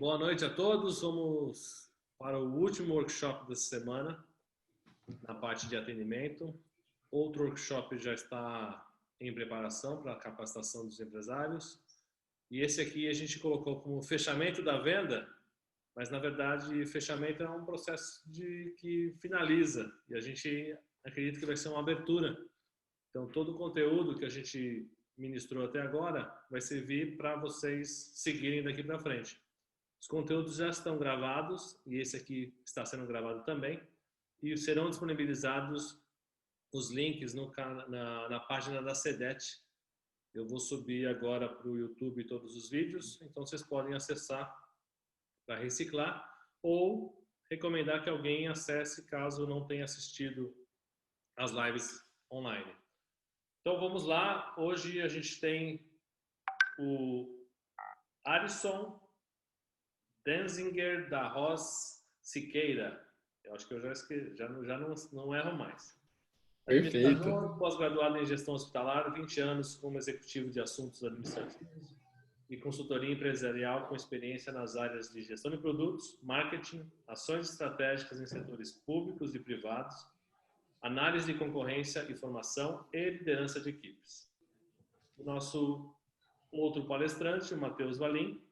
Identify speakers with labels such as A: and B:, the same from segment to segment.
A: Boa noite a todos. Vamos para o último workshop dessa semana, na parte de atendimento. Outro workshop já está em preparação para a capacitação dos empresários. E esse aqui a gente colocou como fechamento da venda, mas na verdade fechamento é um processo que finaliza. E a gente acredita que vai ser uma abertura. Então todo o conteúdo que a gente ministrou até agora vai servir para vocês seguirem daqui para frente. Os conteúdos já estão gravados e esse aqui está sendo gravado também e serão disponibilizados os links na página da CEDET. Eu vou subir agora para o YouTube todos os vídeos, então vocês podem acessar para reciclar ou recomendar que alguém acesse caso não tenha assistido as lives online. Então vamos lá, hoje a gente tem o Alisson Denzinger da Ross Siqueira. Eu acho que eu já não erro mais.
B: Perfeito.
A: Administrador, pós-graduado em gestão hospitalar, 20 anos como executivo de assuntos administrativos e consultoria empresarial com experiência nas áreas de gestão de produtos, marketing, ações estratégicas em setores públicos e privados, análise de concorrência e formação e liderança de equipes. O nosso outro palestrante, o Matheus Valim,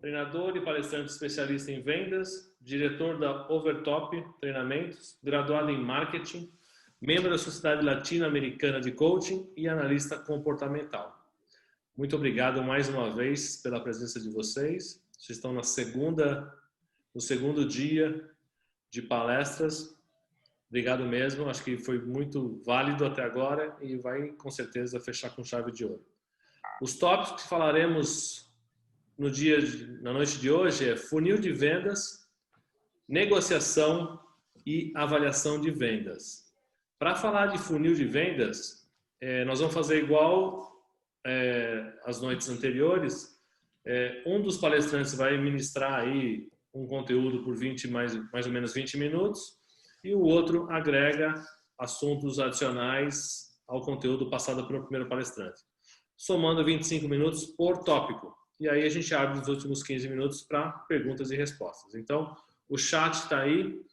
A: treinador e palestrante especialista em vendas, diretor da Overtop Treinamentos, graduado em marketing, membro da Sociedade Latino-Americana de Coaching e analista comportamental. Muito obrigado mais uma vez pela presença de vocês. Vocês estão no segundo dia de palestras. Obrigado mesmo, acho que foi muito válido até agora e vai com certeza fechar com chave de ouro. Os tópicos que falaremos na noite de hoje é funil de vendas, negociação e avaliação de vendas. Para falar de funil de vendas, nós vamos fazer igual as noites anteriores. Um dos palestrantes vai ministrar aí um conteúdo por mais ou menos 20 minutos e o outro agrega assuntos adicionais ao conteúdo passado pelo primeiro palestrante, somando 25 minutos por tópico. E aí a gente abre os últimos 15 minutos para perguntas e respostas. Então, o chat está aí,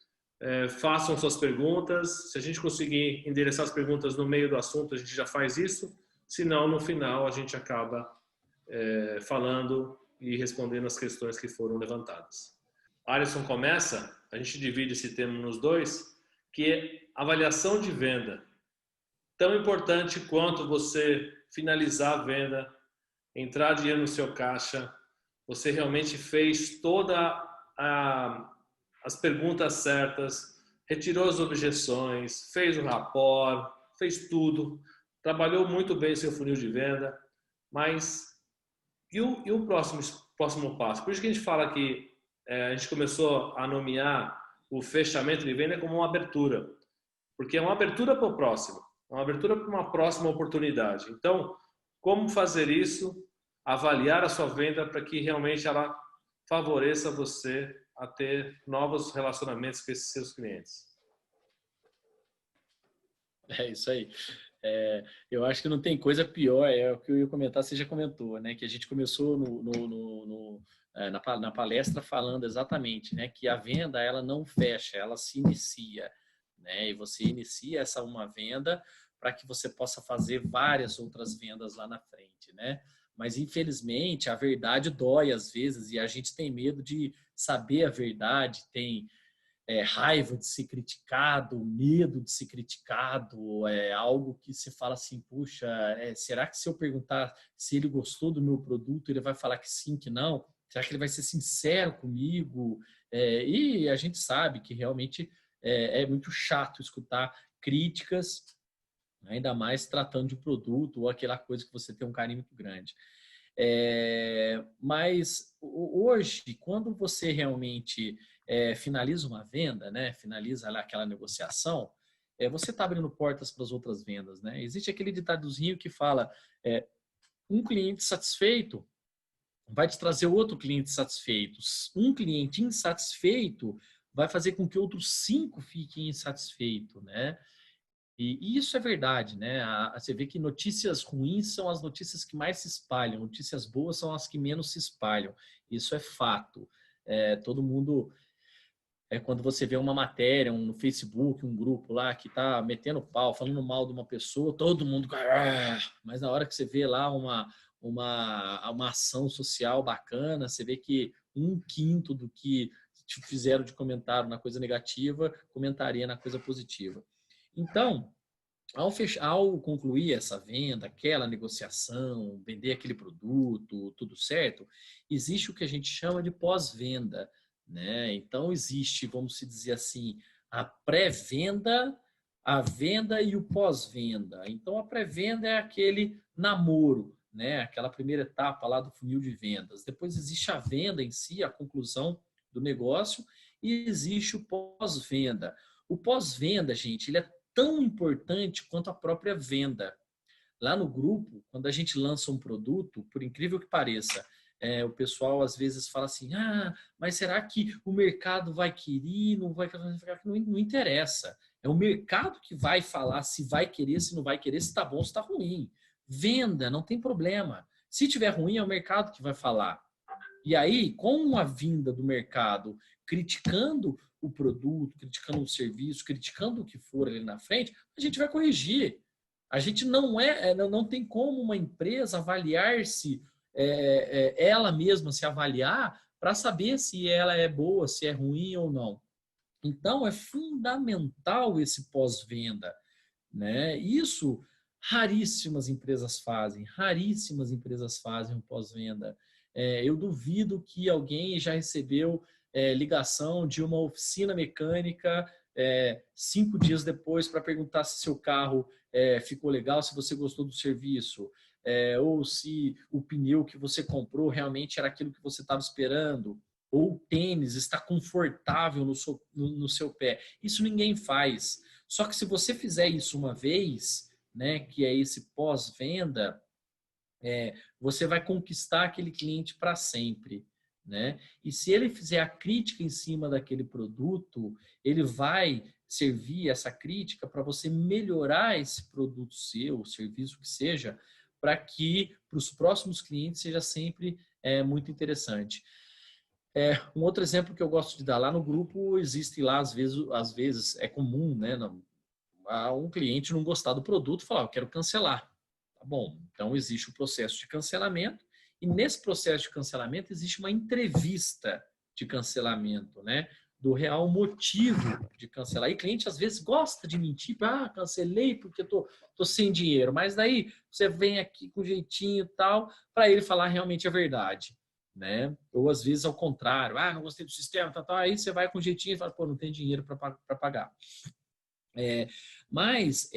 A: façam suas perguntas. Se a gente conseguir endereçar as perguntas no meio do assunto, a gente já faz isso. Se não, no final, a gente acaba falando e respondendo as questões que foram levantadas. Alisson começa, a gente divide esse tema nos dois, que é avaliação de venda. Tão importante quanto você finalizar a venda, entrar dinheiro no seu caixa, você realmente fez as perguntas certas, retirou as objeções, fez o rapport, fez tudo, trabalhou muito bem seu funil de venda, mas e o próximo passo? Por isso que a gente fala que a gente começou a nomear o fechamento de venda como uma abertura, porque é uma abertura para o próximo, uma abertura para uma próxima oportunidade. Então, como fazer isso? Avaliar a sua venda para que realmente ela favoreça você a ter novos relacionamentos com esses seus clientes.
B: É isso aí. Eu acho que não tem coisa pior, é o que eu ia comentar, você já comentou, né? Que a gente começou na palestra falando exatamente, né? Que a venda, ela não fecha, ela se inicia, né? E você inicia uma venda para que você possa fazer várias outras vendas lá na frente, né? Mas, infelizmente, a verdade dói às vezes e a gente tem medo de saber a verdade, tem raiva de ser criticado, medo de ser criticado, algo que se fala assim, puxa, será que se eu perguntar se ele gostou do meu produto, ele vai falar que sim, que não? Será que ele vai ser sincero comigo? E a gente sabe que realmente é muito chato escutar críticas, ainda mais tratando de produto ou aquela coisa que você tem um carinho muito grande. Mas hoje, quando você realmente finaliza uma venda, né, finaliza lá aquela negociação, você está abrindo portas para as outras vendas, né? Existe aquele ditadozinho que fala um cliente satisfeito vai te trazer outro cliente satisfeito. Um cliente insatisfeito vai fazer com que outros 5 fiquem insatisfeitos, né? E isso é verdade, né? Você vê que notícias ruins são as notícias que mais se espalham, notícias boas são as que menos se espalham. Isso é fato. Todo mundo, quando você vê uma matéria no Facebook, um grupo lá que tá metendo pau, falando mal de uma pessoa, todo mundo... Mas na hora que você vê lá uma ação social bacana, você vê que 1/5 do que fizeram de comentário na coisa negativa, comentaria na coisa positiva. Então, ao concluir essa venda, aquela negociação, vender aquele produto, tudo certo, existe o que a gente chama de pós-venda, né? Então, existe, vamos dizer assim, a pré-venda, a venda e o pós-venda. Então, a pré-venda é aquele namoro, né? Aquela primeira etapa lá do funil de vendas. Depois existe a venda em si, a conclusão do negócio, e existe o pós-venda. O pós-venda, gente, ele é tão importante quanto a própria venda. Lá no grupo, quando a gente lança um produto, por incrível que pareça, o pessoal às vezes fala assim, mas será que o mercado vai querer? Não vai querer? Não interessa. É o mercado que vai falar se vai querer, se não vai querer, se está bom, se está ruim. Venda, não tem problema. Se tiver ruim, é o mercado que vai falar. E aí, com a vinda do mercado criticando o produto, criticando o serviço, criticando o que for ali na frente, a gente vai corrigir. A gente não tem como uma empresa avaliar-se, ela mesma se avaliar para saber se ela é boa, se é ruim ou não. Então, é fundamental esse pós-venda, né? Isso raríssimas empresas fazem um pós-venda. Eu duvido que alguém já recebeu ligação de uma oficina mecânica 5 dias depois para perguntar se seu carro ficou legal, se você gostou do serviço, ou se o pneu que você comprou realmente era aquilo que você estava esperando, ou o tênis está confortável no seu pé. Isso ninguém faz. Só que se você fizer isso uma vez, né, que é esse pós-venda, você vai conquistar aquele cliente para sempre, né? E se ele fizer a crítica em cima daquele produto, ele vai servir essa crítica para você melhorar esse produto seu, o serviço que seja, para que para os próximos clientes seja sempre muito interessante. Um outro exemplo que eu gosto de dar lá no grupo, existe lá, às vezes é comum, né, um cliente não gostar do produto e falar, eu quero cancelar. Tá bom, então existe o processo de cancelamento e nesse processo de cancelamento existe uma entrevista de cancelamento, né? Do real motivo de cancelar. E o cliente às vezes gosta de mentir, cancelei porque tô sem dinheiro, mas daí você vem aqui com jeitinho e tal, para ele falar realmente a verdade, né? Ou às vezes ao contrário, não gostei do sistema, tal, aí você vai com jeitinho e fala, pô, não tem dinheiro para pagar. Mas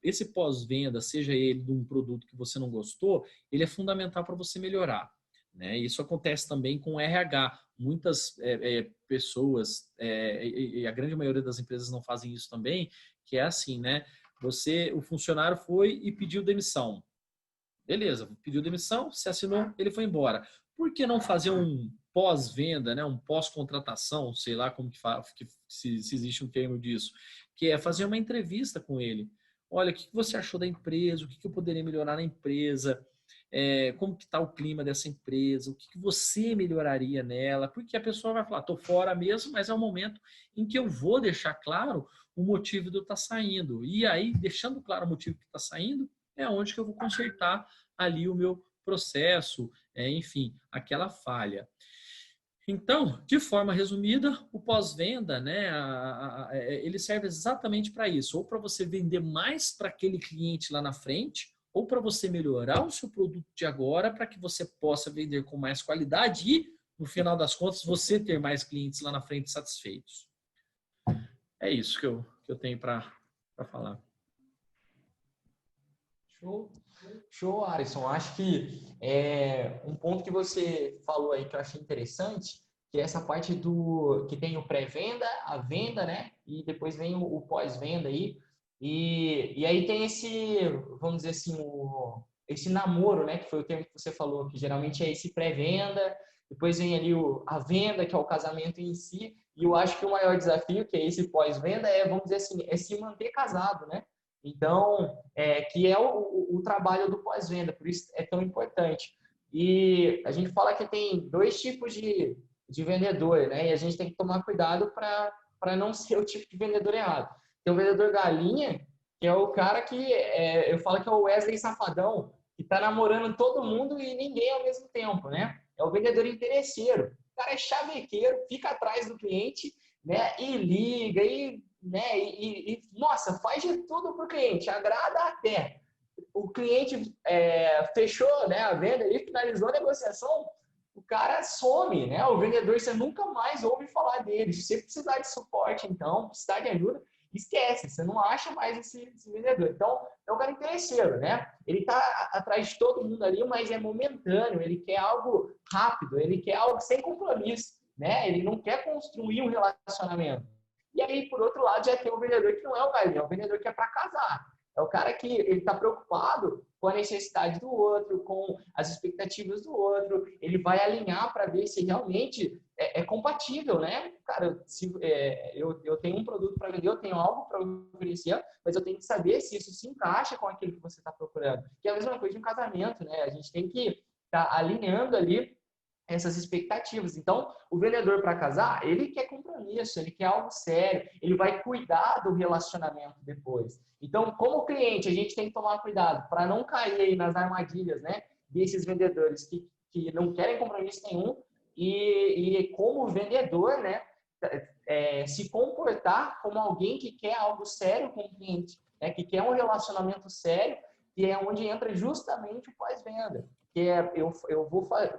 B: esse pós-venda, seja ele de um produto que você não gostou, ele é fundamental para você melhorar, né? Isso acontece também com RH. Muitas pessoas, e a grande maioria das empresas não fazem isso também, que é assim, né? O funcionário foi e pediu demissão. Beleza, pediu demissão, se assinou, ele foi embora. Por que não fazer um pós-venda, né? Um pós-contratação, sei lá como se existe um termo disso, que é fazer uma entrevista com ele. Olha, o que você achou da empresa? O que eu poderia melhorar na empresa? Como que está o clima dessa empresa? O que você melhoraria nela? Porque a pessoa vai falar, estou fora mesmo, mas é o momento em que eu vou deixar claro o motivo de eu estar saindo. E aí, deixando claro o motivo que está saindo, é onde que eu vou consertar ali o meu processo, enfim, aquela falha. Então, de forma resumida, o pós-venda, né, ele serve exatamente para isso, ou para você vender mais para aquele cliente lá na frente, ou para você melhorar o seu produto de agora, para que você possa vender com mais qualidade e, no final das contas, você ter mais clientes lá na frente satisfeitos. É isso que eu tenho para falar.
C: Show, Alisson. Acho que um ponto que você falou aí que eu achei interessante, que é essa parte que tem o pré-venda, a venda, né? E depois vem o pós-venda aí. E aí tem vamos dizer assim, esse namoro, né? Que foi o termo que você falou, que geralmente é esse pré-venda, depois vem ali a venda, que é o casamento em si. E eu acho que o maior desafio, que é esse pós-venda, vamos dizer assim, se manter casado, né? Então, que é o trabalho do pós-venda, por isso é tão importante. E a gente fala que tem 2 tipos de vendedor, né? E a gente tem que tomar cuidado para não ser o tipo de vendedor errado. Tem o vendedor galinha, que é o cara que eu falo que é o Wesley Safadão, que está namorando todo mundo e ninguém ao mesmo tempo, né? É o vendedor interesseiro. O cara é chavequeiro, fica atrás do cliente, né? E liga, né? Nossa, faz de tudo para o cliente, agrada até. O cliente fechou, né, a venda e finalizou a negociação, o cara some, né? O vendedor, você nunca mais ouve falar dele. Se você precisar de suporte, então, precisar de ajuda, esquece, você não acha mais esse vendedor. Então, é um cara interesseiro, né? Ele tá atrás de todo mundo ali, mas é momentâneo, ele quer algo rápido, ele quer algo sem compromisso, né? Ele não quer construir um relacionamento. E aí, por outro lado, já tem o vendedor que não é o galinha, é o vendedor que é para casar. É o cara que ele está preocupado com a necessidade do outro, com as expectativas do outro. Ele vai alinhar para ver se realmente é compatível, né? Cara, se eu tenho um produto para vender, eu tenho algo para oferecer, mas eu tenho que saber se isso se encaixa com aquilo que você está procurando. Que é a mesma coisa de um casamento, né? A gente tem que estar alinhando ali essas expectativas. Então, o vendedor para casar, ele quer compromisso, ele quer algo sério, ele vai cuidar do relacionamento depois. Então, como cliente, a gente tem que tomar cuidado para não cair aí nas armadilhas, né, desses vendedores que não querem compromisso nenhum e como vendedor, né, se comportar como alguém que quer algo sério com o cliente, né, que quer um relacionamento sério, que é onde entra justamente o pós-venda. Que eu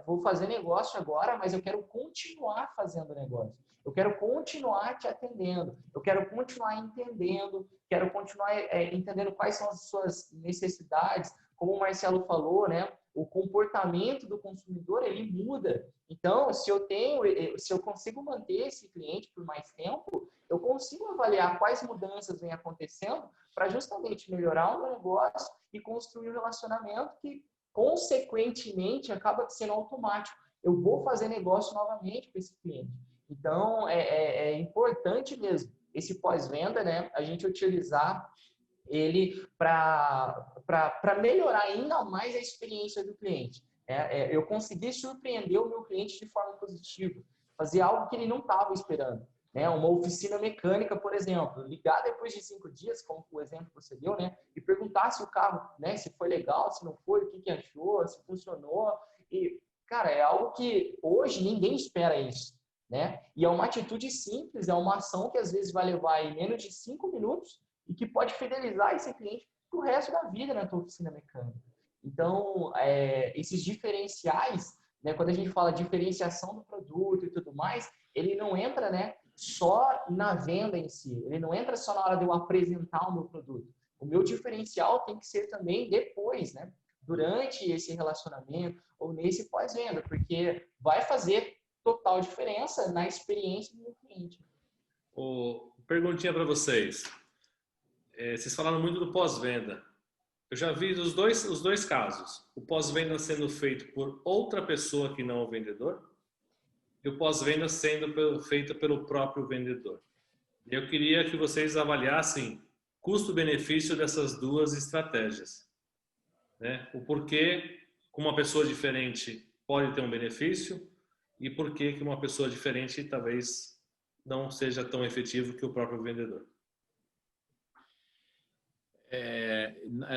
C: vou fazer negócio agora, mas eu quero continuar fazendo negócio. Eu quero continuar te atendendo. Eu quero continuar entendendo. Quero continuar entendendo quais são as suas necessidades. Como o Marcelo falou, né? O comportamento do consumidor, ele muda. Então, se eu consigo manter esse cliente por mais tempo, eu consigo avaliar quais mudanças vêm acontecendo para justamente melhorar o meu negócio e construir um relacionamento que consequentemente acaba sendo automático. Eu vou fazer negócio novamente com esse cliente. Então, é importante mesmo esse pós-venda, né? A gente utilizar ele para melhorar ainda mais a experiência do cliente. Eu consegui surpreender o meu cliente de forma positiva, fazer algo que ele não estava esperando. Né? Uma oficina mecânica, por exemplo, ligar depois de 5 dias, como o exemplo que você deu, né? E perguntar se o carro, né, se foi legal, se não foi, o que achou, se funcionou. E, cara, é algo que hoje ninguém espera isso. Né? E é uma atitude simples, é uma ação que às vezes vai levar em menos de 5 minutos e que pode fidelizar esse cliente para o resto da vida na tua oficina mecânica. Então, esses diferenciais, né, quando a gente fala diferenciação do produto e tudo mais, ele não entra, né, só na venda em si, ele não entra só na hora de eu apresentar o meu produto. O meu diferencial tem que ser também depois, né, durante esse relacionamento ou nesse pós-venda, porque vai fazer total diferença na experiência do meu cliente.
A: Perguntinha para vocês. Vocês falaram muito do pós-venda. Eu já vi os dois casos. O pós-venda sendo feito por outra pessoa que não o vendedor e o pós-venda sendo feito pelo próprio vendedor. Eu queria que vocês avaliassem custo-benefício dessas duas estratégias. Né? O porquê que uma pessoa diferente pode ter um benefício e porquê que uma pessoa diferente talvez não seja tão efetivo que o próprio vendedor.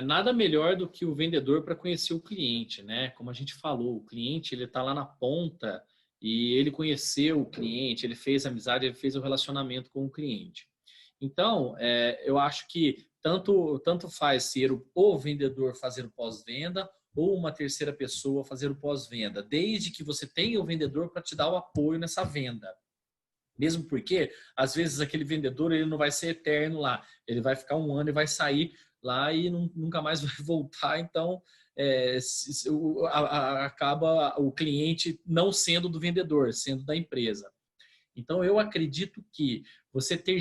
B: Nada melhor do que o vendedor para conhecer o cliente, né? Como a gente falou, o cliente ele está lá na ponta e ele conheceu o cliente, ele fez amizade, ele fez o relacionamento com o cliente. Então, eu acho que tanto faz ser o vendedor fazer o pós-venda ou uma terceira pessoa fazer o pós-venda, desde que você tenha o vendedor para te dar o apoio nessa venda. Mesmo porque, às vezes, aquele vendedor ele não vai ser eterno lá. Ele vai ficar 1 ano e vai sair lá e nunca mais vai voltar. Então, acaba o cliente não sendo do vendedor, sendo da empresa. Então, eu acredito que você ter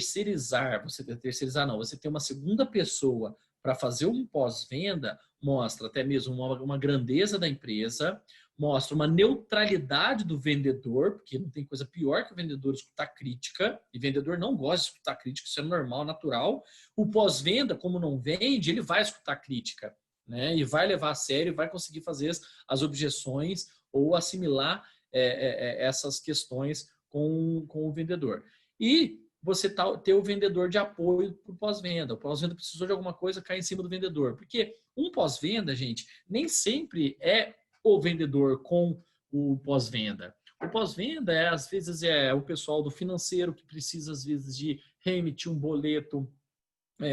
B: uma segunda pessoa para fazer um pós-venda mostra até mesmo uma grandeza da empresa, mostra uma neutralidade do vendedor, porque não tem coisa pior que o vendedor escutar crítica, e vendedor não gosta de escutar crítica, isso é normal, natural. O pós-venda, como não vende, ele vai escutar crítica, né? E vai levar a sério, vai conseguir fazer as objeções ou assimilar essas questões com o vendedor. E você ter o vendedor de apoio para o pós-venda. O pós-venda precisou de alguma coisa, cai em cima do vendedor. Porque um pós-venda, gente, nem sempre é o vendedor com o pós-venda. O pós-venda, às vezes, é o pessoal do financeiro que precisa, às vezes, de reemitir um boleto.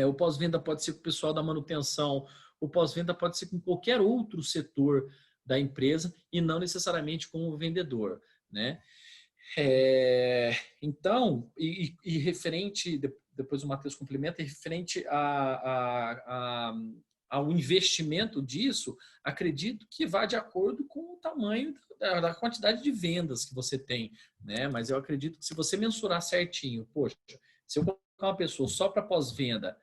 B: O pós-venda pode ser com o pessoal da manutenção. O pós-venda pode ser com qualquer outro setor da empresa e não necessariamente com o vendedor, né? Então, e referente, depois o Matheus complementa, referente ao investimento disso, acredito que vai de acordo com o tamanho da quantidade de vendas que você tem, né? Mas eu acredito que se você mensurar certinho, poxa, se eu colocar uma pessoa só para pós-venda,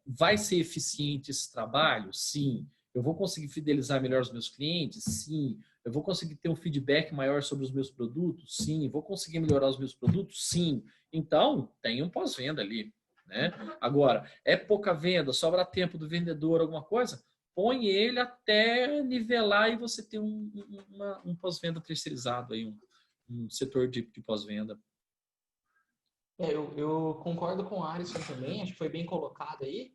B: vai ser eficiente esse trabalho? Sim. Eu vou conseguir fidelizar melhor os meus clientes? Sim. Eu vou conseguir ter um feedback maior sobre os meus produtos? Sim. Vou conseguir melhorar os meus produtos? Sim. Então, tem um pós-venda ali, né? Agora, é pouca venda, sobra tempo do vendedor, alguma coisa? Põe ele até nivelar e você ter um pós-venda terceirizado, aí, um setor de pós-venda.
C: Eu concordo com o Alisson também, acho que foi bem colocado aí.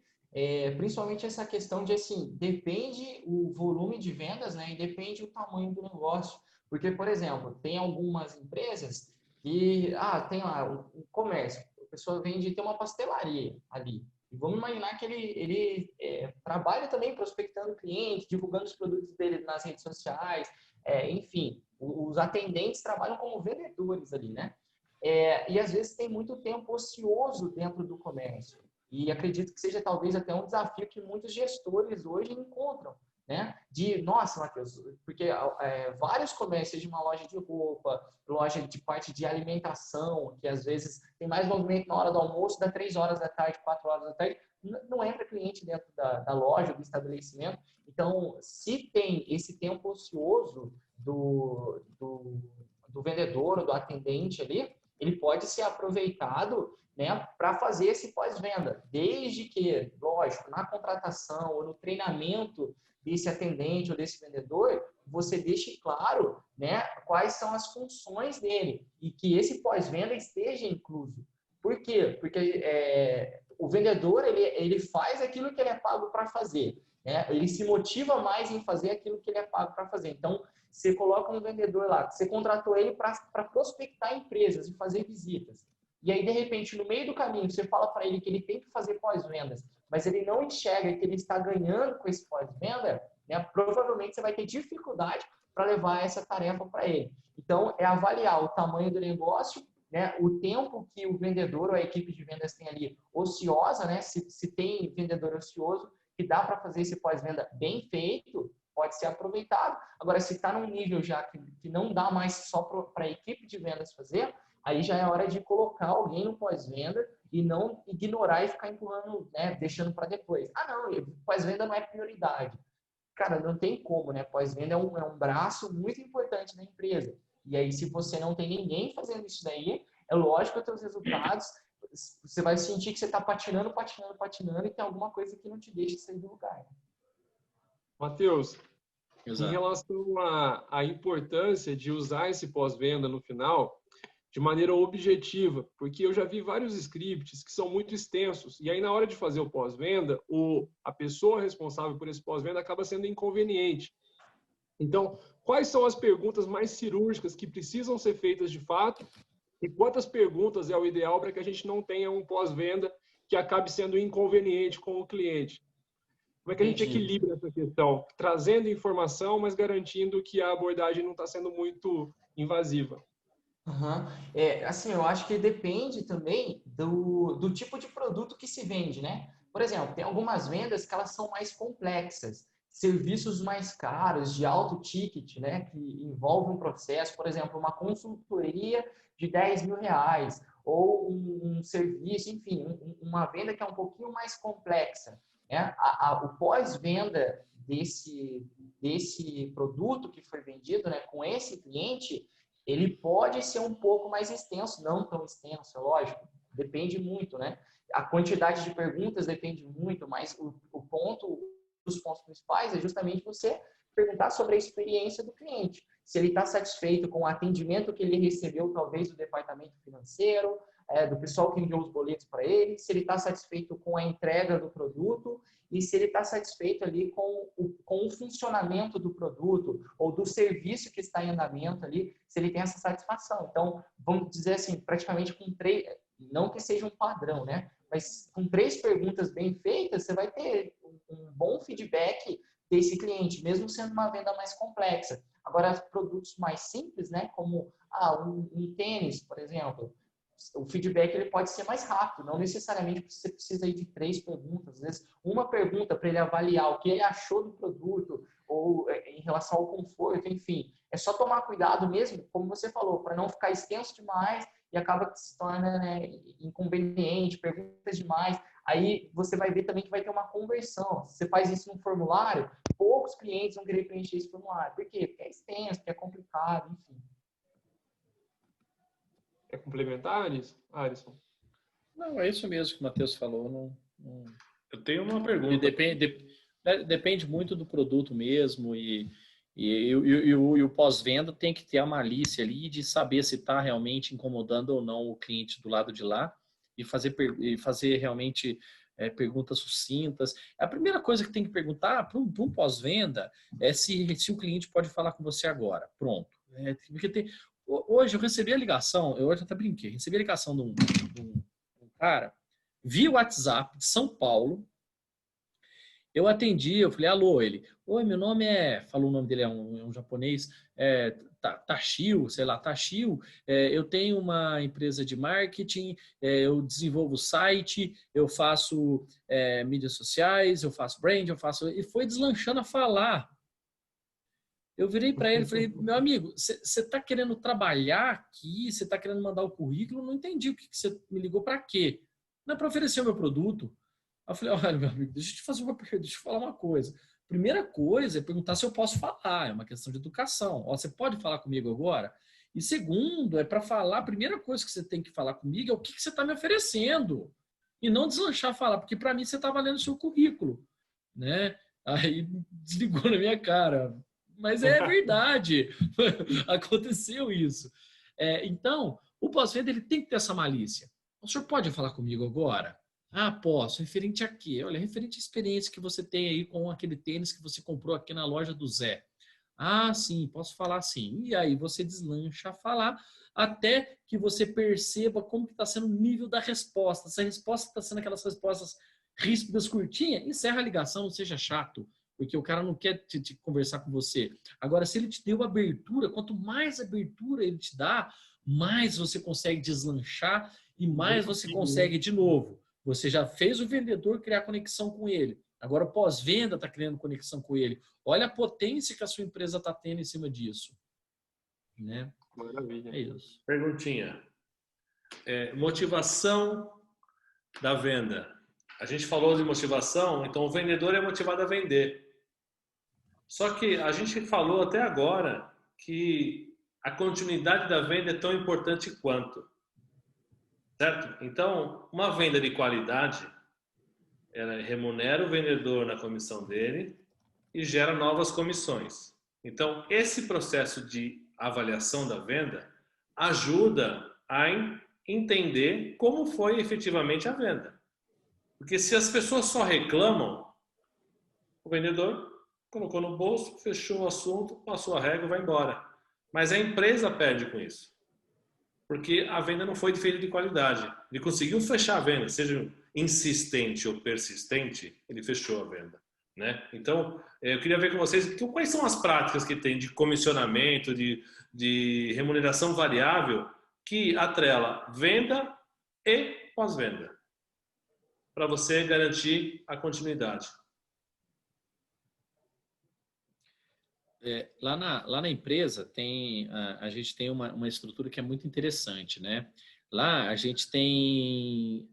C: Principalmente essa questão de, assim, depende o volume de vendas, né, e depende o tamanho do negócio. Porque, por exemplo, tem algumas empresas que, tem lá um comércio, a pessoa vende, tem uma pastelaria ali. E vamos imaginar que ele trabalha também prospectando clientes, divulgando os produtos dele nas redes sociais, enfim, os atendentes trabalham como vendedores ali, né? E às vezes tem muito tempo ocioso dentro do comércio. E acredito que seja talvez até um desafio que muitos gestores hoje encontram, né? Nossa, Matheus, porque vários comércios de uma loja de roupa, loja de parte de alimentação, que às vezes tem mais movimento na hora do almoço, dá 3 horas da tarde, 4 horas da tarde, não entra cliente dentro da loja, do estabelecimento. Então, se tem esse tempo ocioso do vendedor, do atendente ali, ele pode ser aproveitado, né, para fazer esse pós-venda, desde que, lógico, na contratação ou no treinamento desse atendente ou desse vendedor, você deixe claro, né, quais são as funções dele e que esse pós-venda esteja incluso. Por quê? Porque o vendedor, ele faz aquilo que ele é pago para fazer, né? Ele se motiva mais em fazer aquilo que ele é pago para fazer. Então, você coloca um vendedor lá, você contratou ele para prospectar empresas e fazer visitas. E aí, de repente, no meio do caminho, você fala para ele que ele tem que fazer pós-vendas, mas ele não enxerga que ele está ganhando com esse pós-venda, né? Provavelmente você vai ter dificuldade para levar essa tarefa para ele. Então, é avaliar o tamanho do negócio, né? O tempo que o vendedor ou a equipe de vendas tem ali ociosa, né? Se tem vendedor ocioso, que dá para fazer esse pós-venda bem feito, pode ser aproveitado. Agora, se está num nível já que não dá mais só para a equipe de vendas fazer, aí já é hora de colocar alguém no pós-venda e não ignorar e ficar empurrando, né, deixando para depois. Não, pós-venda não é prioridade. Cara, não tem como, né? Pós-venda é um braço muito importante da empresa. E aí, se você não tem ninguém fazendo isso daí, é lógico que os seus resultados, você vai sentir que você está patinando e tem alguma coisa que não te deixa sair do lugar.
D: Matheus,
B: Exato.
D: Em relação à importância de usar esse pós-venda no final de maneira objetiva, porque eu já vi vários scripts que são muito extensos, e aí na hora de fazer o pós-venda, a pessoa responsável por esse pós-venda acaba sendo inconveniente. Então, quais são as perguntas mais cirúrgicas que precisam ser feitas de fato, e quantas perguntas é o ideal para que a gente não tenha um pós-venda que acabe sendo inconveniente com o cliente? Como é que a gente equilibra essa questão? Trazendo informação, mas garantindo que a abordagem não está sendo muito invasiva.
C: Assim, eu acho que depende também do tipo de produto que se vende, né? Por exemplo, tem algumas vendas que elas são mais complexas, serviços mais caros, de alto ticket, né? Que envolve um processo, por exemplo, uma consultoria de R$10.000, ou um serviço, enfim, uma venda que é um pouquinho mais complexa. Né? O pós-venda desse produto que foi vendido, né, com esse cliente, ele pode ser um pouco mais extenso, não tão extenso, é lógico, depende muito, né? A quantidade de perguntas depende muito, mas os pontos principais é justamente você perguntar sobre a experiência do cliente. se ele está satisfeito com o atendimento que ele recebeu, talvez, do departamento financeiro, do pessoal que enviou os boletos para ele, se ele está satisfeito com a entrega do produto e se ele está satisfeito ali com o funcionamento do produto ou do serviço que está em andamento ali, se ele tem essa satisfação. Então, vamos dizer assim, praticamente com 3, não que seja um padrão, né? Mas com 3 perguntas bem feitas, você vai ter um bom feedback desse cliente, mesmo sendo uma venda mais complexa. Agora, produtos mais simples, né? Como um tênis, por exemplo, o feedback ele pode ser mais rápido, não necessariamente você precisa ir de 3 perguntas, às vezes uma pergunta para ele avaliar o que ele achou do produto ou em relação ao conforto, enfim. É só tomar cuidado mesmo, como você falou, para não ficar extenso demais e acaba que se torna, né, inconveniente, perguntas demais. Aí você vai ver também que vai ter uma conversão. Se você faz isso num formulário, poucos clientes vão querer preencher esse formulário. Por quê? Porque é extenso, porque é complicado, enfim.
D: Quer complementar, Alisson?
B: Não, é isso mesmo que o Matheus falou.
A: Eu tenho uma pergunta.
B: Depende muito do produto mesmo e o pós-venda tem que ter a malícia ali de saber se está realmente incomodando ou não o cliente do lado de lá e fazer realmente perguntas sucintas. A primeira coisa que tem que perguntar para um pós-venda é se o cliente pode falar com você agora. Pronto. Porque hoje eu recebi a ligação, eu até brinquei, recebi a ligação de um cara via WhatsApp de São Paulo. Eu atendi, eu falei, alô, ele. Oi, meu nome falou o nome dele, é um japonês, Tashio, sei lá, Tashio. Eu tenho uma empresa de marketing, eu desenvolvo site, eu faço mídias sociais, eu faço brand, E foi deslanchando a falar. Eu virei para ele e falei, meu amigo, você está querendo trabalhar aqui? Você está querendo mandar o currículo? Não entendi o que você me ligou para quê? Não é para oferecer o meu produto. Aí eu falei, olha, meu amigo, deixa eu te falar uma coisa. Primeira coisa é perguntar se eu posso falar, é uma questão de educação. Ó, você pode falar comigo agora? E segundo, é para falar, a primeira coisa que você tem que falar comigo é o que você está me oferecendo. E não deslanchar a falar, porque para mim você está valendo o seu currículo. Né? Aí desligou na minha cara. Mas é verdade. Aconteceu isso. Então, o pós-venda ele tem que ter essa malícia. O senhor pode falar comigo agora? Ah, posso. Referente a quê? Olha, referente à experiência que você tem aí com aquele tênis que você comprou aqui na loja do Zé. Ah, sim, posso falar sim. E aí você deslancha a falar até que você perceba como que está sendo o nível da resposta. Se a resposta está sendo aquelas respostas ríspidas, curtinhas, encerra a ligação, não seja chato, porque o cara não quer te conversar com você. Agora, se ele te deu abertura, quanto mais abertura ele te dá, mais você consegue deslanchar e mais você consegue, de novo, você já fez o vendedor criar conexão com ele. Agora, o pós-venda está criando conexão com ele. Olha a potência que a sua empresa está tendo em cima disso. Né?
D: Maravilha.
B: É isso.
A: Perguntinha. Motivação da venda. A gente falou de motivação, então o vendedor é motivado a vender. Só que a gente falou até agora que a continuidade da venda é tão importante quanto. Certo? Então, uma venda de qualidade, ela remunera o vendedor na comissão dele e gera novas comissões. Então, esse processo de avaliação da venda ajuda a entender como foi efetivamente a venda. Porque se as pessoas só reclamam, o vendedor colocou no bolso, fechou o assunto, passou a régua e vai embora. Mas a empresa perde com isso. Porque a venda não foi feita de qualidade. Ele conseguiu fechar a venda, seja insistente ou persistente, ele fechou a venda. Né? Então, eu queria ver com vocês quais são as práticas que tem de comissionamento, de remuneração variável que atrela venda e pós-venda, para você garantir a continuidade.
B: Lá na empresa a gente tem uma estrutura que é muito interessante, né? Lá a gente tem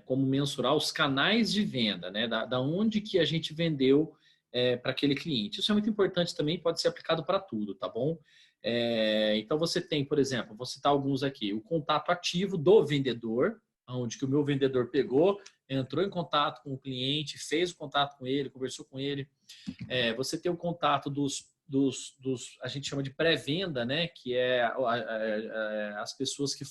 B: como mensurar os canais de venda, né? Da onde que a gente vendeu para aquele cliente. Isso é muito importante também, pode ser aplicado para tudo, tá bom? Então você tem, por exemplo, vou citar alguns aqui, o contato ativo do vendedor, onde que o meu vendedor pegou, entrou em contato com o cliente, fez o contato com ele, conversou com ele. Você tem o contato dos a gente chama de pré-venda, né? Que é as pessoas que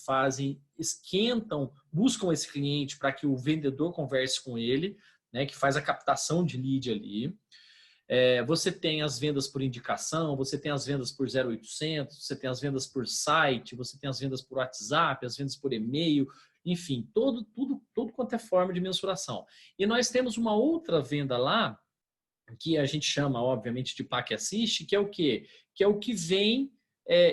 B: esquentam, buscam esse cliente para que o vendedor converse com ele, né? Que faz a captação de lead ali. Você tem as vendas por indicação, você tem as vendas por 0800, você tem as vendas por site, você tem as vendas por WhatsApp, as vendas por e-mail, enfim, tudo quanto é forma de mensuração. E nós temos uma outra venda lá, que a gente chama, obviamente, de PAC Assist, que é o quê? Que é o que vem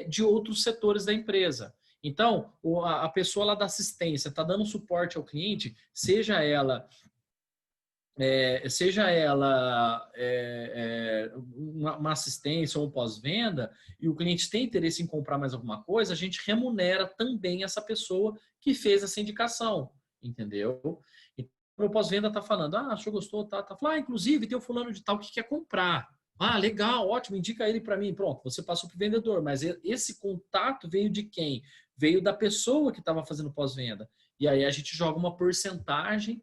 B: de outros setores da empresa. Então, a pessoa lá da assistência está dando suporte ao cliente, seja ela uma assistência ou um pós-venda, e o cliente tem interesse em comprar mais alguma coisa, a gente remunera também essa pessoa que fez essa indicação, entendeu? Então, o pós-venda está falando, o senhor gostou, tá falando, inclusive tem o fulano de tal que quer comprar. Legal, ótimo, indica ele para mim. Pronto, você passou para o vendedor, mas esse contato veio de quem? Veio da pessoa que estava fazendo pós-venda. E aí a gente joga uma porcentagem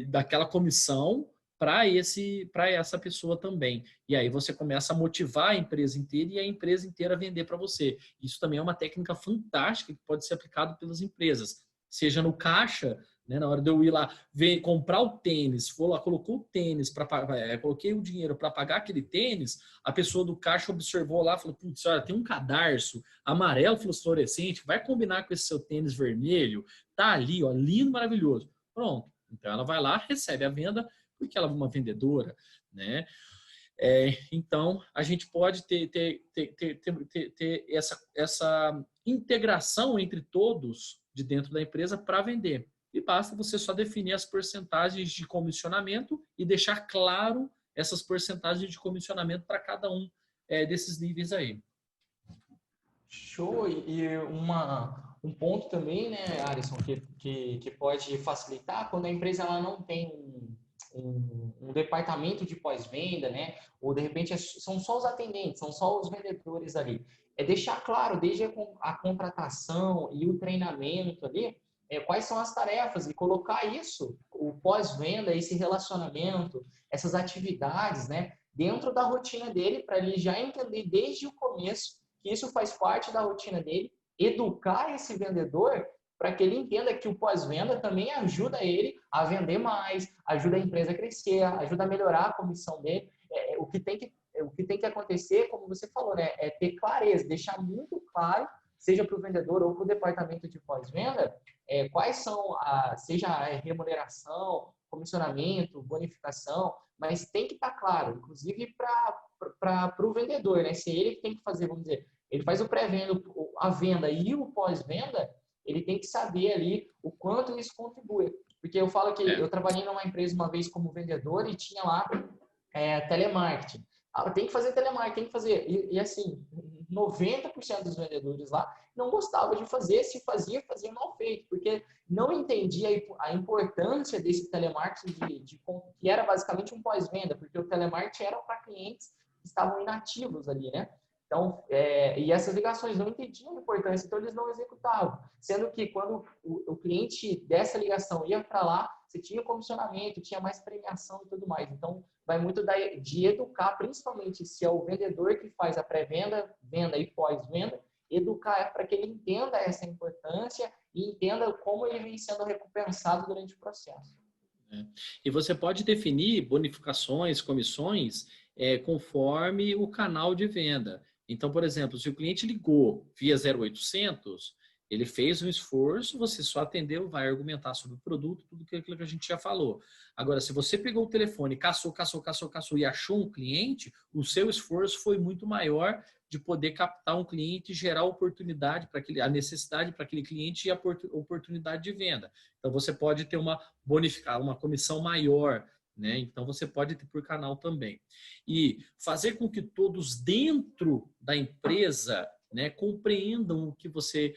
B: daquela comissão para essa pessoa também. E aí você começa a motivar a empresa inteira e a empresa inteira a vender para você. Isso também é uma técnica fantástica que pode ser aplicada pelas empresas. Seja no caixa, né, na hora de eu ir lá comprar o tênis, vou lá, colocou o tênis, coloquei o dinheiro para pagar aquele tênis, a pessoa do caixa observou lá, falou, putz, olha, tem um cadarço amarelo fluorescente, vai combinar com esse seu tênis vermelho, tá ali, ó, lindo, maravilhoso. Pronto. Então, ela vai lá, recebe a venda, porque ela é uma vendedora, né? Então, a gente pode ter essa integração entre todos de dentro da empresa para vender. E basta você só definir as porcentagens de comissionamento e deixar claro essas porcentagens de comissionamento para cada um desses níveis aí.
C: Show! E um ponto também, né, Alisson, que pode facilitar quando a empresa ela não tem um departamento de pós-venda, né? Ou de repente são só os atendentes, são só os vendedores ali. É deixar claro desde a contratação e o treinamento ali, quais são as tarefas e colocar isso, o pós-venda, esse relacionamento, essas atividades, né, dentro da rotina dele, para ele já entender desde o começo que isso faz parte da rotina dele, educar esse vendedor para que ele entenda que o pós-venda também ajuda ele a vender mais, ajuda a empresa a crescer, ajuda a melhorar a comissão dele. O que tem que acontecer, como você falou, né, é ter clareza, deixar muito claro, seja para o vendedor ou para o departamento de pós-venda, quais são, seja a remuneração, comissionamento, bonificação, mas tem que estar claro, inclusive para o vendedor, né? Se ele tem que fazer, vamos dizer, ele faz o pré-venda, a venda e o pós-venda, ele tem que saber ali o quanto isso contribui. Porque eu falo que eu trabalhei numa empresa uma vez como vendedor e tinha lá telemarketing. Tem que fazer telemarketing, tem que fazer. E assim, 90% dos vendedores lá não gostavam de fazer, se fazia mal feito, porque não entendia a importância desse telemarketing que era basicamente um pós-venda, porque o telemarketing era para clientes que estavam inativos ali, né? Então, e essas ligações não entendiam a importância, então eles não executavam. Sendo que quando o cliente dessa ligação ia para lá, você tinha comissionamento, tinha mais premiação e tudo mais. Então, vai muito de educar, principalmente se é o vendedor que faz a pré-venda, venda e pós-venda, educar para que ele entenda essa importância e entenda como ele vem sendo recompensado durante o processo.
B: E você pode definir bonificações, comissões, conforme o canal de venda. Então, por exemplo, se o cliente ligou via 0800, ele fez um esforço, você só atendeu, vai argumentar sobre o produto, tudo aquilo que a gente já falou. Agora, se você pegou o telefone, caçou e achou um cliente, o seu esforço foi muito maior de poder captar um cliente e gerar oportunidade para a necessidade para aquele cliente e a oportunidade de venda. Então, você pode ter uma comissão maior, né? Então, você pode ter por canal também. E fazer com que todos dentro da empresa, né, compreendam o que você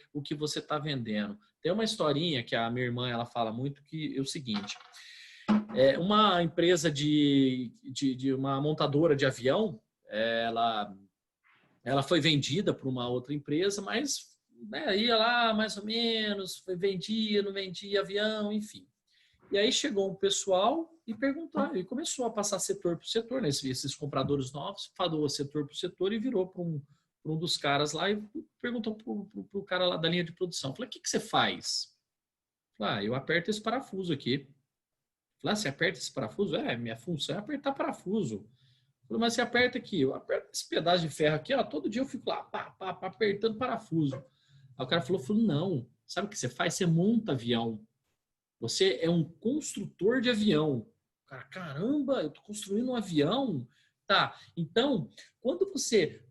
B: está vendendo. Tem uma historinha que a minha irmã ela fala muito, que é o seguinte: uma empresa de uma montadora de avião, ela foi vendida para uma outra empresa, mas né, ia lá mais ou menos, vendia, não vendia avião, enfim. E aí chegou um pessoal e perguntou, e começou a passar setor por setor, né? Esses compradores novos, falou setor por setor e virou para um dos caras lá e perguntou para o cara lá da linha de produção. Falei, o que você faz? Falei, eu aperto esse parafuso aqui. Falei, você aperta esse parafuso? Minha função é apertar parafuso. Falei, mas você aperta aqui. Eu aperto esse pedaço de ferro aqui, ó, todo dia eu fico lá, pá, pá, pá, apertando parafuso. Aí o cara falou, não, sabe o que você faz? Você monta avião. Você é um construtor de avião. Cara, caramba, eu tô construindo um avião? Tá, então, quando você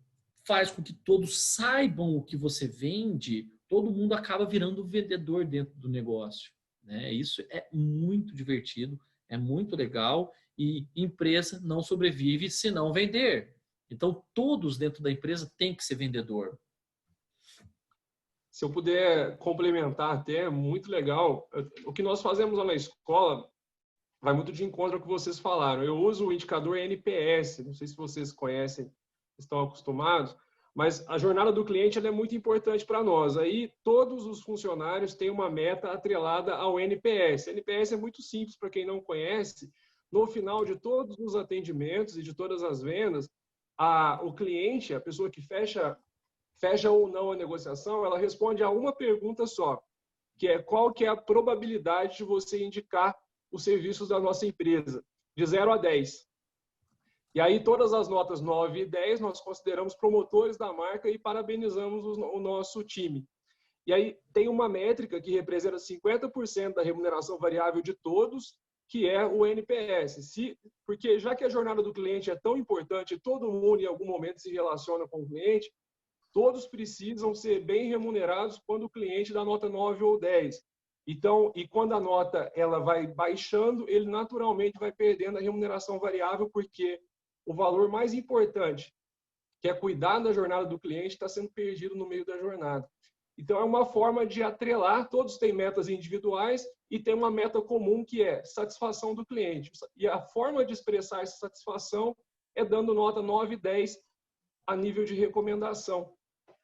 B: faz com que todos saibam o que você vende, todo mundo acaba virando vendedor dentro do negócio, né? Isso é muito divertido, é muito legal e empresa não sobrevive se não vender. Então, todos dentro da empresa têm que ser vendedor.
D: Se eu puder complementar até, é muito legal. O que nós fazemos lá na escola vai muito de encontro ao que vocês falaram. Eu uso o indicador NPS, não sei se vocês conhecem, estão acostumados, mas a jornada do cliente ela é muito importante para nós. Aí todos os funcionários têm uma meta atrelada ao NPS. NPS é muito simples para quem não conhece. No final de todos os atendimentos e de todas as vendas, o cliente, a pessoa que fecha ou não a negociação, ela responde a uma pergunta só, que é qual que é a probabilidade de você indicar os serviços da nossa empresa, de 0 a 10. E aí todas as notas 9 e 10 nós consideramos promotores da marca e parabenizamos o nosso time. E aí tem uma métrica que representa 50% da remuneração variável de todos, que é o NPS. Porque já que a jornada do cliente é tão importante, todo mundo em algum momento se relaciona com o cliente, todos precisam ser bem remunerados quando o cliente dá nota 9 ou 10. Então, e quando a nota ela vai baixando, ele naturalmente vai perdendo a remuneração variável, porque o valor mais importante, que é cuidar da jornada do cliente, está sendo perdido no meio da jornada. Então, é uma forma de atrelar, todos têm metas individuais e tem uma meta comum que é satisfação do cliente. E a forma de expressar essa satisfação é dando nota 9 e 10 a nível de recomendação.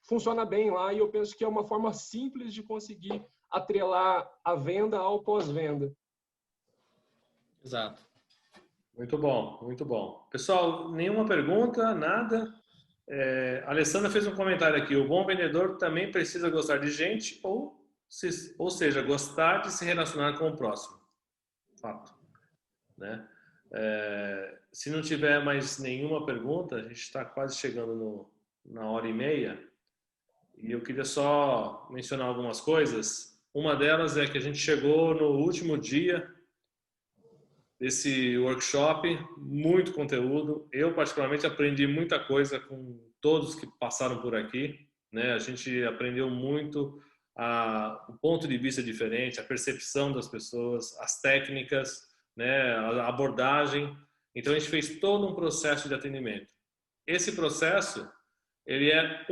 D: Funciona bem lá e eu penso que é uma forma simples de conseguir atrelar a venda ao pós-venda.
B: Exato.
A: Muito bom, muito bom. Pessoal, nenhuma pergunta, nada. A Alessandra fez um comentário aqui. O bom vendedor também precisa gostar de gente, ou seja, gostar de se relacionar com o próximo. Fato. Né? Se não tiver mais nenhuma pergunta, a gente está quase chegando na hora e meia. E eu queria só mencionar algumas coisas. Uma delas é que a gente chegou no último dia desse workshop, muito conteúdo. Eu, particularmente, aprendi muita coisa com todos que passaram por aqui, né? A gente aprendeu muito o ponto de vista diferente, a percepção das pessoas, as técnicas, né? A abordagem. Então, a gente fez todo um processo de atendimento. Esse processo, ele é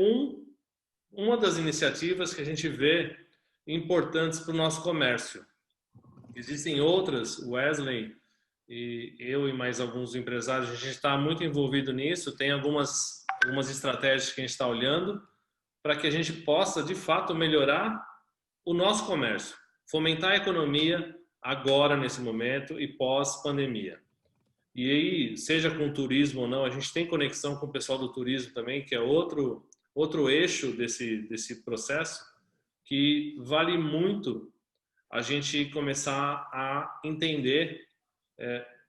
A: uma das iniciativas que a gente vê importantes para o nosso comércio. Existem outras, Wesley e eu e mais alguns empresários, a gente está muito envolvido nisso, tem algumas estratégias que a gente está olhando para que a gente possa, de fato, melhorar o nosso comércio, fomentar a economia agora, nesse momento e pós-pandemia. E aí, seja com turismo ou não, a gente tem conexão com o pessoal do turismo também, que é outro eixo desse processo, que vale muito a gente começar a entender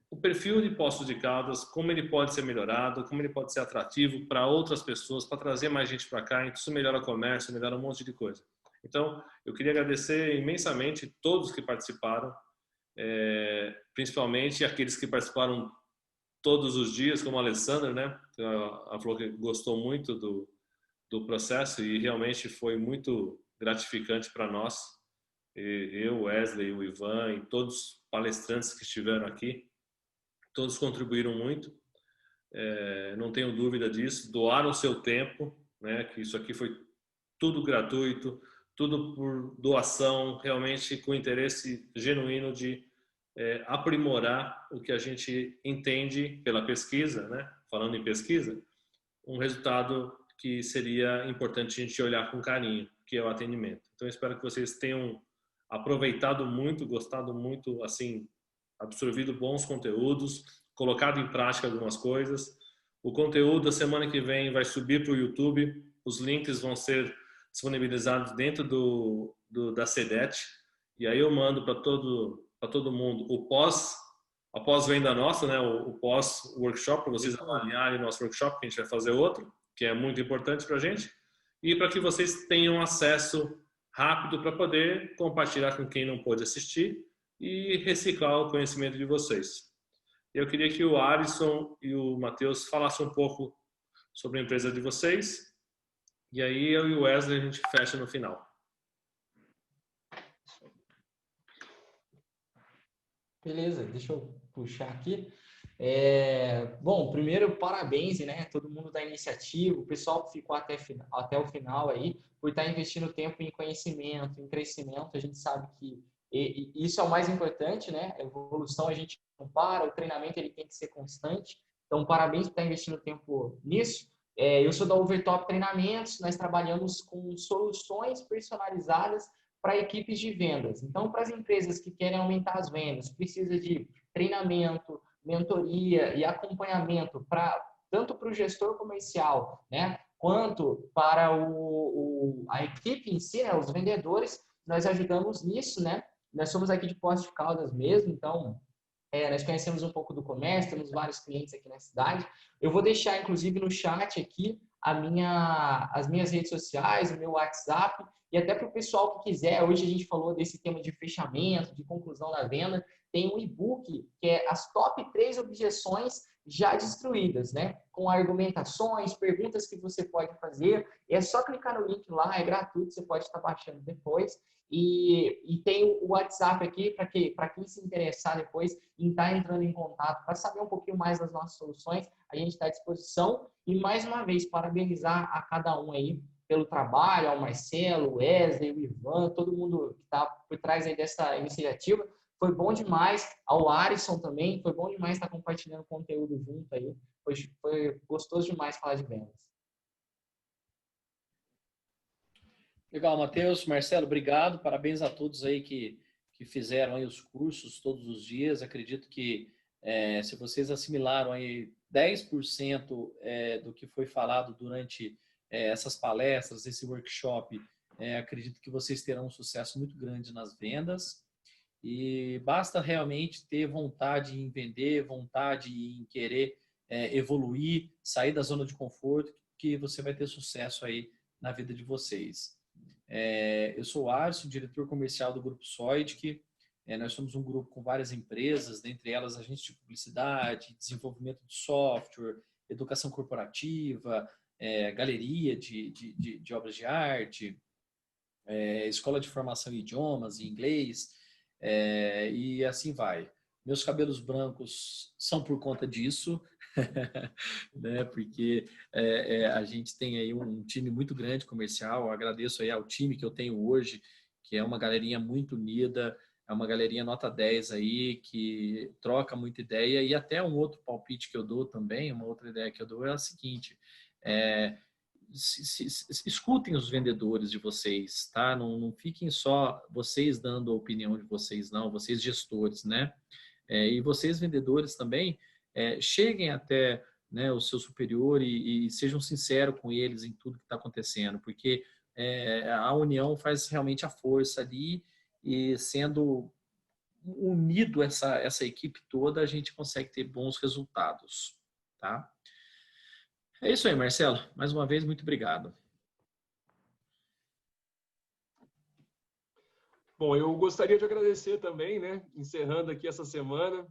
A: o perfil de Poços de Caldas, como ele pode ser melhorado, como ele pode ser atrativo para outras pessoas, para trazer mais gente para cá. Então, isso melhora o comércio, melhora um monte de coisa. Então, eu queria agradecer imensamente todos que participaram, principalmente aqueles que participaram todos os dias, como a Alessandra, né? Ela falou que gostou muito do processo e realmente foi muito gratificante para nós. Eu, Wesley, o Ivan e todos os palestrantes que estiveram aqui, todos contribuíram muito, não tenho dúvida disso, doaram o seu tempo, né? Que isso aqui foi tudo gratuito, tudo por doação, realmente com interesse genuíno de aprimorar o que a gente entende pela pesquisa, né? Falando em pesquisa, um resultado que seria importante a gente olhar com carinho, que é o atendimento. Então, eu espero que vocês tenham aproveitado muito, gostado muito, assim, absorvido bons conteúdos, colocado em prática algumas coisas. O conteúdo da semana que vem vai subir para o YouTube, os links vão ser disponibilizados dentro da CEDET, e aí eu mando para todo mundo a pós-venda nossa, né, o pós-workshop, para vocês avaliarem o nosso workshop, que a gente vai fazer outro, que é muito importante para a gente, e para que vocês tenham acesso rápido para poder compartilhar com quem não pôde assistir e reciclar o conhecimento de vocês. Eu queria que o Alisson e o Matheus falassem um pouco sobre a empresa de vocês, e aí eu e o Wesley a gente fecha no final.
C: Beleza, deixa eu puxar aqui. Bom, primeiro, parabéns, né? Todo mundo da iniciativa, o pessoal que ficou até o final aí, por estar investindo tempo em conhecimento, em crescimento. A gente sabe que isso é o mais importante, né? A evolução a gente não para, o treinamento ele tem que ser constante. Então, parabéns por estar investindo tempo nisso. Eu sou da Overtop Treinamentos, nós trabalhamos com soluções personalizadas para equipes de vendas. Então, para as empresas que querem aumentar as vendas, precisa de treinamento, mentoria e acompanhamento tanto para o gestor comercial, né, quanto para a equipe em si, né, os vendedores. Nós ajudamos nisso, né? Nós somos aqui de Poços de Caldas mesmo, então nós conhecemos um pouco do comércio, temos vários clientes aqui na cidade. Eu vou deixar, inclusive, no chat aqui as minhas redes sociais, o meu WhatsApp, e até para o pessoal que quiser. Hoje a gente falou desse tema de fechamento, de conclusão da venda. Tem um e-book que é as top 3 objeções já destruídas, né? Com argumentações, perguntas que você pode fazer. É só clicar no link lá, é gratuito, você pode estar baixando depois. E tem o WhatsApp aqui para quem se interessar depois em estar entrando em contato para saber um pouquinho mais das nossas soluções. A gente está à disposição. E mais uma vez, parabenizar a cada um aí pelo trabalho, ao Marcelo, o Wesley, o Ivan, todo mundo que está por trás aí dessa iniciativa. Foi bom demais. Ao Alisson também, foi bom demais estar compartilhando conteúdo junto aí. Foi gostoso demais falar de vendas.
B: Legal, Matheus, Marcelo, obrigado. Parabéns a todos aí que fizeram aí os cursos todos os dias. Acredito que se vocês assimilaram aí 10% do que foi falado durante essas palestras, esse workshop, acredito que vocês terão um sucesso muito grande nas vendas. E basta realmente ter vontade em vender, vontade em querer evoluir, sair da zona de conforto, que você vai ter sucesso aí na vida de vocês. Eu sou o Alisson, diretor comercial do Grupo Soitic. Nós somos um grupo com várias empresas, dentre elas agências de publicidade, desenvolvimento de software, educação corporativa, galeria de obras de arte, escola de formação em idiomas, em inglês, e assim vai. Meus cabelos brancos são por conta disso, né? Porque a gente tem aí um time muito grande comercial. Eu agradeço aí ao time que eu tenho hoje, que é uma galerinha muito unida, é uma galerinha nota 10 aí, que troca muita ideia. E até um outro palpite que eu dou também, uma outra ideia que eu dou é a seguinte: escutem os vendedores de vocês, tá? Não fiquem só vocês dando a opinião de vocês, não, vocês gestores, né? E vocês vendedores também, cheguem até, né, o seu superior e sejam sinceros com eles em tudo que está acontecendo, porque a união faz realmente a força ali, e sendo unido essa equipe toda, a gente consegue ter bons resultados, tá? É isso aí, Marcelo. Mais uma vez, muito obrigado.
D: Bom, eu gostaria de agradecer também, né? Encerrando aqui essa semana.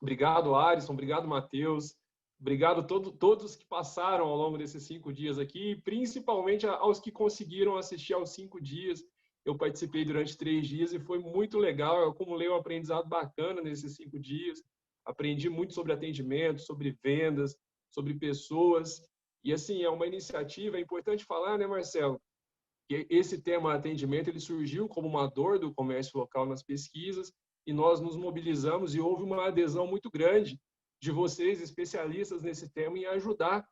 D: Obrigado, Alisson. Obrigado, Matheus. Obrigado a todos que passaram ao longo desses 5 dias aqui, principalmente aos que conseguiram assistir aos 5 dias. Eu participei durante 3 dias e foi muito legal. Eu acumulei um aprendizado bacana nesses 5 dias. Aprendi muito sobre atendimento, sobre vendas, sobre pessoas. E, assim, é uma iniciativa, é importante falar, né, Marcelo? Que esse tema atendimento, ele surgiu como uma dor do comércio local nas pesquisas, e nós nos mobilizamos e houve uma adesão muito grande de vocês, especialistas nesse tema, em ajudar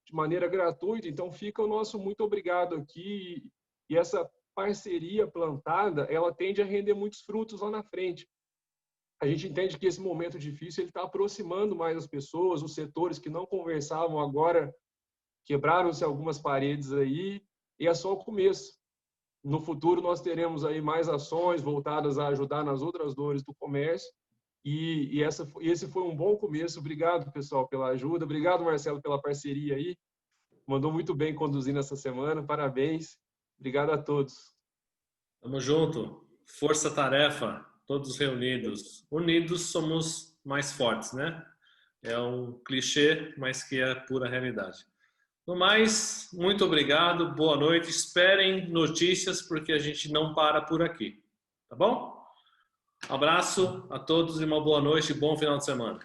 D: de maneira gratuita. Então, fica o nosso muito obrigado aqui. E essa parceria plantada, ela tende a render muitos frutos lá na frente. a gente entende que esse momento difícil ele está aproximando mais as pessoas, os setores que não conversavam agora quebraram-se algumas paredes aí, e é só o começo. No futuro nós teremos aí mais ações voltadas a ajudar nas outras dores do comércio, e esse foi um bom começo. Obrigado, pessoal, pela ajuda. Obrigado, Marcelo, pela parceria aí. Mandou muito bem conduzindo essa semana. Parabéns. Obrigado a todos.
A: Tamo junto. Força-tarefa, todos reunidos. Unidos somos mais fortes, né? É um clichê, mas que é pura realidade. No mais, muito obrigado, boa noite. Esperem notícias, porque a gente não para por aqui. Tá bom? Abraço a todos e uma boa noite e bom final de semana.